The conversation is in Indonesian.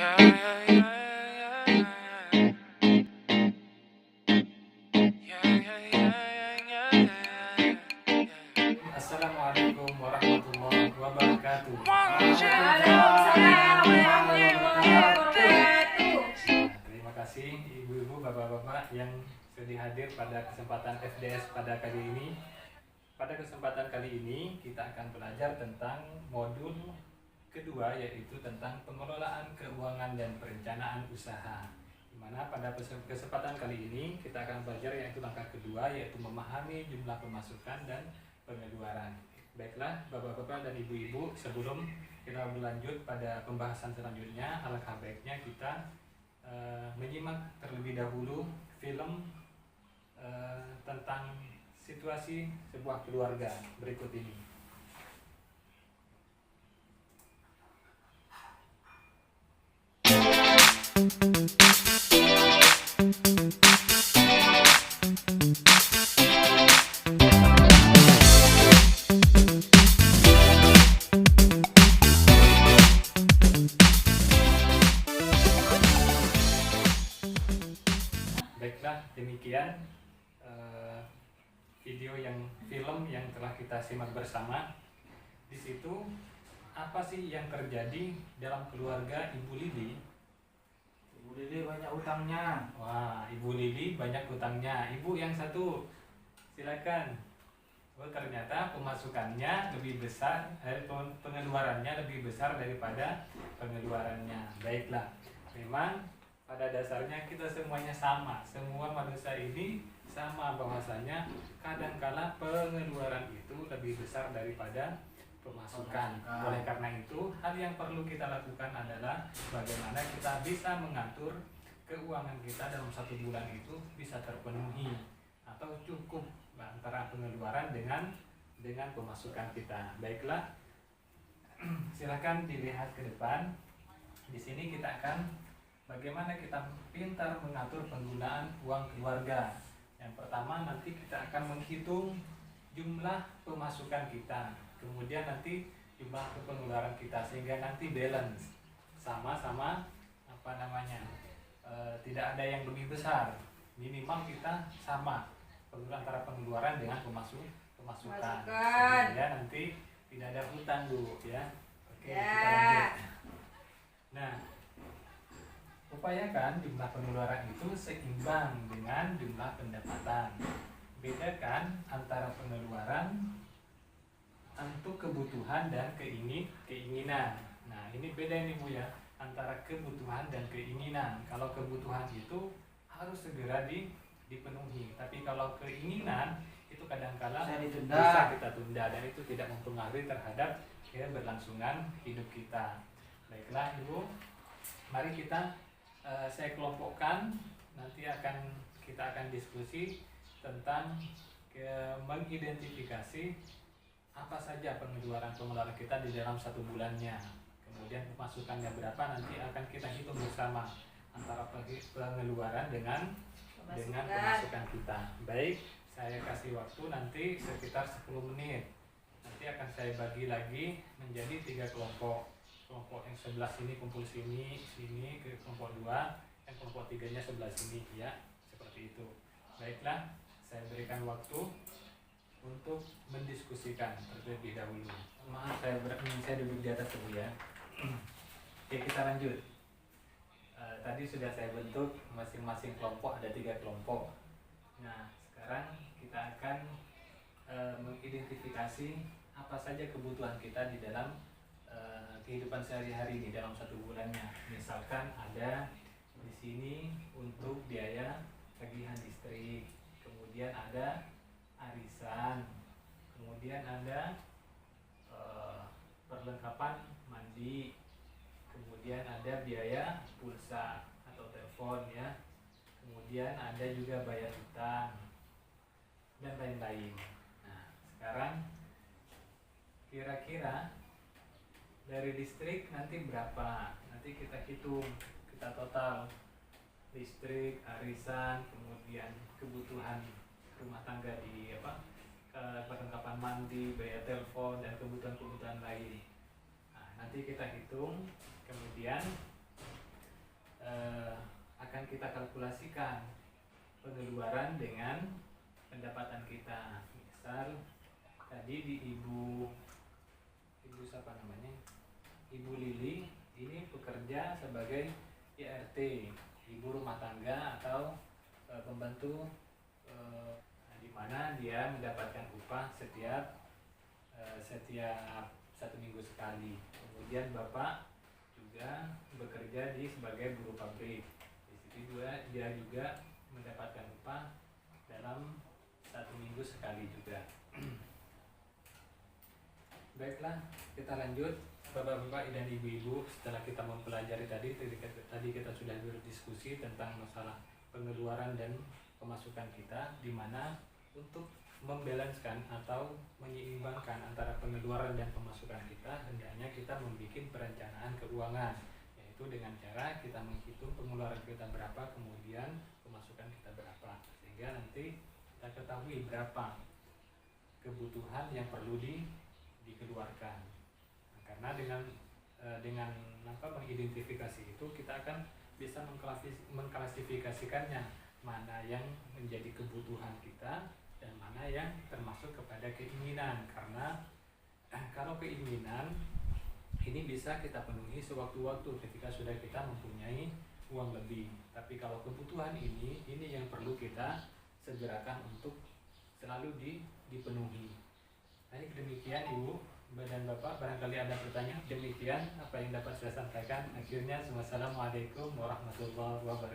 Assalamualaikum warahmatullahi wabarakatuh. Waalaikumsalam warahmatullahi wabarakatuh. Terima kasih ibu-ibu, bapak-bapak yang sudah hadir pada kesempatan FDS pada kali ini. Pada kesempatan kali ini kita akan belajar tentang modul kedua, yaitu tentang pengelolaan keuangan dan perencanaan usaha. Di mana pada kesempatan kali ini kita akan belajar yaitu langkah kedua, yaitu memahami jumlah pemasukan dan pengeluaran. Baiklah bapak-bapak dan ibu-ibu, sebelum kita berlanjut pada pembahasan selanjutnya, alangkah baiknya kita menyimak terlebih dahulu film tentang situasi sebuah keluarga berikut ini. Baiklah, demikian film yang telah kita simak bersama. Di situ apa sih yang terjadi dalam keluarga Ibu Lili? Ibu Lili banyak utangnya. Wah, Ibu Lili banyak utangnya. Ibu yang satu, silakan. Oh, ternyata pemasukannya lebih besar, pengeluarannya lebih besar daripada pengeluarannya. Baiklah, memang pada dasarnya kita semuanya sama. Semua manusia ini sama, bahwasanya kadangkala pengeluaran itu lebih besar daripada pemasukan. Oleh karena itu, hal yang perlu kita lakukan adalah bagaimana kita bisa mengatur keuangan kita dalam satu bulan itu bisa terpenuhi atau cukup antara pengeluaran dengan pemasukan kita. Baiklah, silakan dilihat ke depan. Di sini kita akan bagaimana kita pintar mengatur penggunaan uang keluarga. Yang pertama, nanti kita akan menghitung jumlah pemasukan kita, kemudian nanti jumlah pengeluaran kita, sehingga nanti balance sama-sama tidak ada yang lebih besar, minimal kita sama antara pengeluaran dengan pemasukan, sehingga nanti tidak ada hutang, Bu, ya. Oke, kita lanjut. Nah, upayakan jumlah pengeluaran itu seimbang dengan jumlah pendapatan. Bedakan antara pengeluaran untuk kebutuhan dan keinginan. Nah, ini beda ini Bu ya, antara kebutuhan dan keinginan. Kalau kebutuhan itu harus segera dipenuhi, tapi kalau keinginan itu kadang-kala bisa kita tunda dan itu tidak mempengaruhi terhadap keberlangsungan hidup kita. Baiklah Ibu, mari kita saya kelompokkan, nanti kita akan diskusi tentang mengidentifikasi apa saja pengeluaran kita di dalam satu bulannya, kemudian pemasukannya berapa, nanti akan kita hitung bersama antara pengeluaran dengan pemasukan kita. Baik, saya kasih waktu nanti sekitar 10 menit. Nanti akan saya bagi lagi menjadi 3 kelompok. Kelompok yang sebelah sini kumpul sini ke kelompok 2, yang kelompok 3-nya sebelah sini, ya, seperti itu. Baiklah, saya berikan waktu untuk mendiskusikan terlebih dahulu. Maaf, saya duduk di atas dulu ya. Oke, kita lanjut. Tadi sudah saya bentuk masing-masing kelompok, ada 3 kelompok. Nah, sekarang kita akan mengidentifikasi apa saja kebutuhan kita di dalam kehidupan sehari-hari ini dalam satu bulannya. Misalkan ada di sini untuk biaya tagihan listrik, kemudian ada arisan, kemudian ada perlengkapan mandi, kemudian ada biaya pulsa atau telepon ya, kemudian ada juga bayar utang dan lain-lain. Nah, sekarang kira-kira dari listrik nanti berapa? Nanti kita hitung, kita total listrik, arisan, kemudian kebutuhan rumah tangga di perlengkapan mandi, bayar telepon dan kebutuhan lain. Nah, nanti kita hitung, kemudian akan kita kalkulasikan pengeluaran dengan pendapatan kita. Misal tadi di ibu siapa namanya, Ibu Lili ini bekerja sebagai IRT, ibu rumah tangga atau pembantu, di mana dia mendapatkan upah setiap 1 minggu sekali. Kemudian bapak juga bekerja sebagai buruh pabrik. Di situ dia juga mendapatkan upah dalam 1 minggu sekali juga. Baiklah, kita lanjut Bapak-bapak dan ibu-ibu. Setelah kita mempelajari tadi kita sudah berdiskusi tentang masalah pengeluaran dan pemasukan kita, di mana untuk membalanskan atau menyeimbangkan antara pengeluaran dan pemasukan kita, hendaknya kita membuat perencanaan keuangan, yaitu dengan cara kita menghitung pengeluaran kita berapa, kemudian pemasukan kita berapa, sehingga nanti kita ketahui berapa kebutuhan yang perlu dikeluarkan. Nah, karena dengan mengidentifikasi itu, kita akan bisa mengklasifikasikannya, mana yang menjadi kebutuhan kita dan mana yang termasuk kepada keinginan. Karena kalau keinginan ini bisa kita penuhi sewaktu-waktu ketika sudah kita mempunyai uang lebih. Tapi kalau kebutuhan ini yang perlu kita segerakan untuk selalu dipenuhi. Baik, demikian Ibu dan Bapak, barangkali ada pertanyaan. Demikian apa yang dapat saya sampaikan. Akhirnya, wassalamualaikum warahmatullahi wabarakatuh.